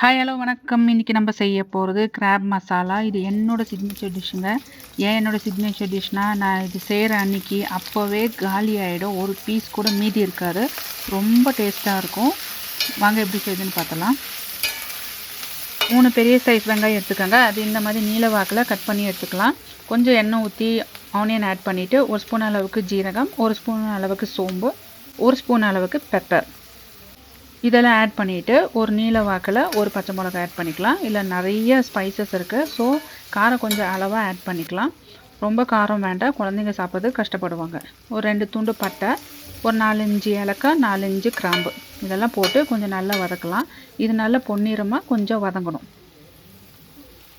Hi hello வணக்கம். இன்னைக்கு நம்ம செய்ய போகிறது கிராப் மசாலா. இது என்னோட சிக்னேச்சர் டிஷ்ஷுங்க. ஏன் என்னோட சிக்னேச்சர் டிஷ்னா, நான் இது செய்கிற அன்னைக்கு அப்போவே காலி ஆகிடும். ஒரு பீஸ் கூட மீதி இருக்காது. ரொம்ப டேஸ்ட்டாக இருக்கும். வாங்க எப்படி செய்யுதுன்னு பார்த்தலாம். 3 பெரிய சைஸ் வெங்காயம் எடுத்துக்கோங்க. அது இந்த மாதிரி நீல வாக்கில் கட் பண்ணி எடுத்துக்கலாம். கொஞ்சம் எண்ணெய் ஊற்றி ஆனியன் ஆட் பண்ணிவிட்டு 1 ஸ்பூன் அளவுக்கு ஜீரகம், 1 ஸ்பூன் அளவுக்கு சோம்பு, 1 ஸ்பூன் அளவுக்கு பெப்பர் இதெல்லாம் ஆட் பண்ணிவிட்டு ஒரு நீல வாக்கில் ஒரு பச்சை மிளகாய் ஆட் பண்ணிக்கலாம். இல்லை நிறைய ஸ்பைசஸ் இருக்குது. ஸோ காரம் கொஞ்சம் அளவாக ஆட் பண்ணிக்கலாம். ரொம்ப காரம் வேண்டாம், குழந்தைங்க சாப்பிட்றது கஷ்டப்படுவாங்க. ஒரு 2 துண்டு பட்டை, ஒரு 4-5 ஏலக்காய், 4-5 கிராம்பு இதெல்லாம் போட்டு கொஞ்சம் நல்லா வதக்கலாம். இது நல்லா பொன்னிறமாக கொஞ்சம் வதங்கணும்.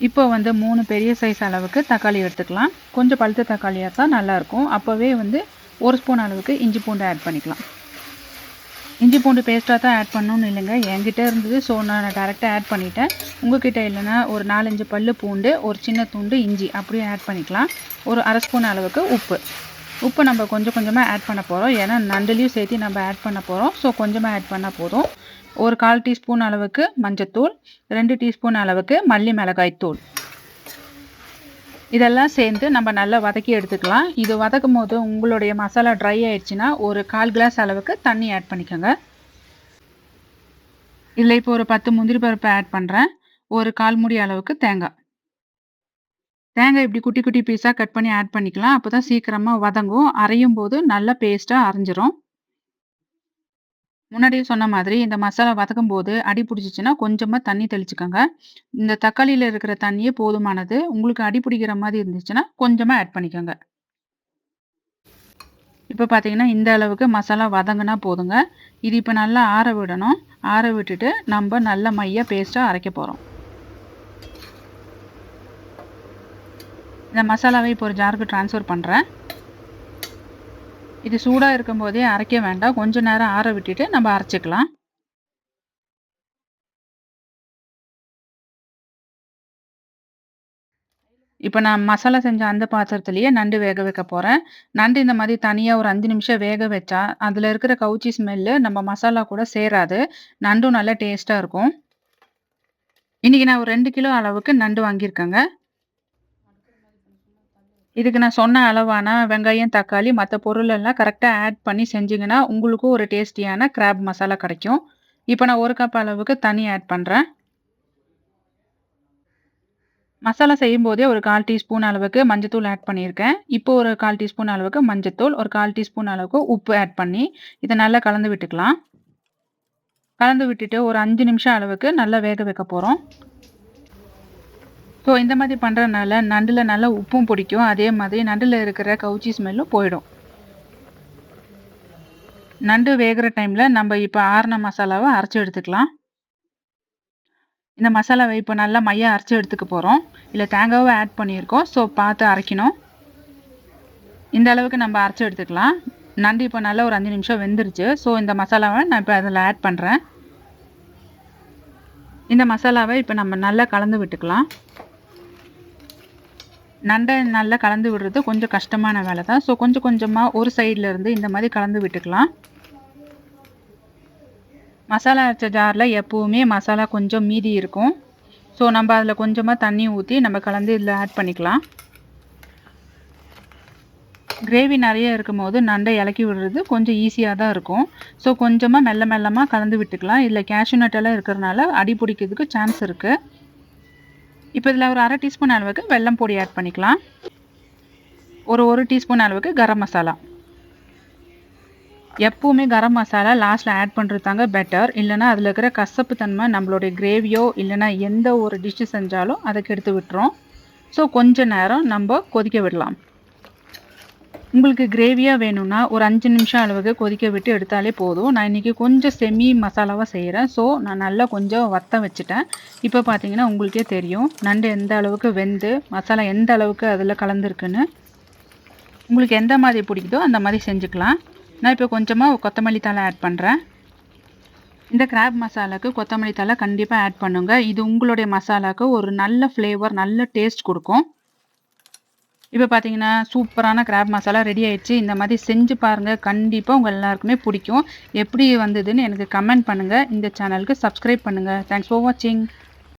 இப்போ 3 பெரிய சைஸ் அளவுக்கு தக்காளி எடுத்துக்கலாம். கொஞ்சம் பழுத்த தக்காளியாக தான் நல்லாயிருக்கும். அப்போவே 1 ஸ்பூன் அளவுக்கு இஞ்சி பூண்டு ஆட் பண்ணிக்கலாம். இஞ்சி பூண்டு பேஸ்ட்டாக தான் ஆட் பண்ணணும்னு இல்லைங்க, என்கிட்ட இருந்தது. ஸோ நான் டேரெக்டாக ஆட் பண்ணிட்டேன். உங்கள்கிட்ட இல்லைன்னா ஒரு 4-5 பல் பூண்டு, ஒரு சின்ன துண்டு இஞ்சி அப்படியே ஆட் பண்ணிக்கலாம். ஒரு அரை ஸ்பூன் அளவுக்கு உப்பு நம்ம கொஞ்சம் கொஞ்சமாக ஆட் பண்ண போகிறோம். ஏன்னா நண்டுலேயும் சேர்த்து நம்ம ஆட் பண்ண போகிறோம். ஸோ கொஞ்சமாக ஆட் பண்ணால் போதும். ஒரு 1/4 டீஸ்பூன் அளவுக்கு மஞ்சத்தூள், 2 டீஸ்பூன் அளவுக்கு மல்லி மிளகாய் தூள் இதெல்லாம் சேர்ந்து நம்ம நல்லா வதக்கி எடுத்துக்கலாம். இது வதக்கும் போது உங்களுடைய மசாலா ட்ரை ஆயிடுச்சுன்னா ஒரு 1/4 கிளாஸ் அளவுக்கு தண்ணி ஆட் பண்ணிக்கோங்க. இதில் இப்போ ஒரு 10 முந்திரி பருப்பு ஆட் பண்ணுறேன். ஒரு 1/4 மூடி அளவுக்கு தேங்காய் இப்படி குட்டி குட்டி பீஸாக கட் பண்ணி ஆட் பண்ணிக்கலாம். அப்போ தான் சீக்கிரமாக வதங்கும். அரையும் போது நல்லா பேஸ்ட்டாக அரைஞ்சிரும். முன்னாடியே சொன்ன மாதிரி இந்த மசாலா வதக்கும் போது அடி பிடிச்சிச்சின்னா கொஞ்சமாக தண்ணி தெளிச்சுக்கோங்க. இந்த தக்காளியில் இருக்கிற தண்ணியே போதுமானது. உங்களுக்கு அடி பிடிக்கிற மாதிரி இருந்துச்சுன்னா கொஞ்சமாக ஆட் பண்ணிக்கோங்க. இப்போ பார்த்தீங்கன்னா இந்த அளவுக்கு மசாலா வதங்கினா போதுங்க. இது இப்போ நல்லா ஆற விடணும். ஆற விட்டுட்டு நம்ம நல்ல மைய பேஸ்ட்டாக அரைக்க போகிறோம். இந்த மசாலாவை இப்போ ஒரு ஜாருக்கு ட்ரான்ஸ்ஃபர் பண்ணுறேன். இது சூடாக இருக்கும்போதே அரைக்க வேண்டாம். கொஞ்சம் நேரம் ஆற விட்டுட்டு நம்ம அரைச்சிக்கலாம். இப்போ நான் மசாலா செஞ்ச அந்த பாத்திரத்திலேயே நண்டு வேக வைக்க போகிறேன். நண்டு இந்த மாதிரி தனியாக ஒரு 5 நிமிஷம் வேக வச்சா அதில் இருக்கிற கவுச்சி ஸ்மெல்லு நம்ம மசாலா கூட சேராது. நண்டும் நல்லா டேஸ்ட்டாக இருக்கும். இன்றைக்கி நான் ஒரு 2 கிலோ அளவுக்கு நண்டு வாங்கியிருக்கேங்க. இதுக்கு நான் சொன்ன அளவான வெங்காயம், தக்காளி மற்ற பொருளெல்லாம் கரெக்டாக ஆட் பண்ணி செஞ்சிங்கன்னா உங்களுக்கும் ஒரு டேஸ்டியான கிராப் மசாலா கிடைக்கும். இப்போ நான் 1 கப் அளவுக்கு தண்ணி ஆட் பண்ணுறேன். மசாலா செய்யும்போதே ஒரு 1/4 டீஸ்பூன் அளவுக்கு மஞ்சத்தூள் ஆட் பண்ணியிருக்கேன். இப்போ ஒரு 1/4 டீஸ்பூன் அளவுக்கு மஞ்சத்தூள், ஒரு 1/4 டீஸ்பூன் அளவுக்கு உப்பு ஆட் பண்ணி இதை நல்லா கலந்து விட்டுக்கலாம். கலந்து விட்டுட்டு ஒரு 5 நிமிஷம் அளவுக்கு நல்லா வேக வைக்க போகிறோம். ஸோ இந்த மாதிரி பண்ணுறதுனால நண்டில் நல்லா உப்பும் பிடிக்கும். அதே மாதிரி நண்டில் இருக்கிற கவுச்சி ஸ்மெல்லும் போயிடும். நண்டு வேகிற டைமில் நம்ம இப்போ ஆறின மசாலாவை அரைச்சி எடுத்துக்கலாம். இந்த மசாலாவை இப்போ நல்லா மைய அரைச்சி எடுத்துக்க போகிறோம். இல்லை தேங்காவை ஆட் பண்ணியிருக்கோம். ஸோ பார்த்து அரைக்கணும். இந்த அளவுக்கு நம்ம அரைச்சி எடுத்துக்கலாம். நண்டு இப்போ நல்லா ஒரு 5 நிமிஷம் வெந்துருச்சு. ஸோ இந்த மசாலாவை நான் இப்போ அதில் ஆட் பண்ணுறேன். இந்த மசாலாவை இப்போ நம்ம நல்லா கலந்து விட்டுக்கலாம். நண்டை நல்லா கலந்து விடுறது கொஞ்சம் கஷ்டமான வேலை தான். ஸோ கொஞ்சம் கொஞ்சமாக ஒரு சைடில் இருந்து இந்த மாதிரி கலந்து விட்டுக்கலாம். மசாலா அரைச்ச ஜாரில் எப்போவுமே மசாலா கொஞ்சம் மீதி இருக்கும். ஸோ நம்ம அதில் கொஞ்சமாக தண்ணி ஊற்றி நம்ம கலந்து இதில் ஆட் பண்ணிக்கலாம். கிரேவி நிறைய இருக்கும் போது நண்டை இலக்கி விடுறது கொஞ்சம் ஈஸியாக தான் இருக்கும். ஸோ கொஞ்சமாக மெல்ல மெல்லமாக கலந்து விட்டுக்கலாம். இதில் கேஷ்யூ நட்டெல்லாம் இருக்கிறதுனால அடி பிடிக்கிறதுக்கு சான்ஸ் இருக்குது. இப்போ இதில் ஒரு 1/2 டீஸ்பூன் அளவுக்கு வெல்லம் பொடி ஆட் பண்ணிக்கலாம். ஒரு டீஸ்பூன் அளவுக்கு கரம் மசாலா. எப்போவுமே கரம் மசாலா லாஸ்ட்டில் ஆட் பண்ணுறது தாங்க பெட்டர். இல்லைனா அதில் இருக்கிற கசப்பு தன்மை நம்மளுடைய கிரேவியோ இல்லைனா எந்த ஒரு டிஷ்ஷு செஞ்சாலும் அதை கெடுத்து விட்டுரும். ஸோ கொஞ்ச நேரம் நம்ம கொதிக்க விடலாம். உங்களுக்கு கிரேவியாக வேணும்னா ஒரு 5 நிமிஷம் அளவுக்கு கொதிக்க விட்டு எடுத்தாலே போதும். நான் இன்றைக்கி கொஞ்சம் செமி மசாலாவாக செய்கிறேன். ஸோ நான் நல்லா கொஞ்சம் வத்த வச்சுட்டேன். இப்போ பார்த்தீங்கன்னா உங்களுக்கே தெரியும் நண்டு எந்த அளவுக்கு வெந்து மசாலா எந்த அளவுக்கு அதில் கலந்துருக்குன்னு. உங்களுக்கு எந்த மாதிரி பிடிக்குதோ அந்த மாதிரி செஞ்சுக்கலாம். நான் இப்போ கொஞ்சமாக கொத்தமல்லி தழை ஆட் பண்ணுறேன். இந்த கிராப் மசாலாவுக்கு கொத்தமல்லி தழை கண்டிப்பாக ஆட் பண்ணுங்க. இது உங்களுடைய மசாலாவுக்கு ஒரு நல்ல ஃப்ளேவர், நல்ல டேஸ்ட் கொடுக்கும். இப்போ பார்த்தீங்கன்னா, சூப்பரான கிராப் மசாலா ரெடி ஆயிடுச்சு. இந்த மாதிரி செஞ்சு பாருங்க. கண்டிப்பா உங்க எல்லாருக்குமே பிடிக்கும். எப்படி வந்ததுன்னு எனக்கு கமெண்ட் பண்ணுங்க. இந்த சேனலுக்கு சப்ஸ்கிரைப் பண்ணுங்க. தேங்க்ஸ் ஃபார் வாட்சிங்.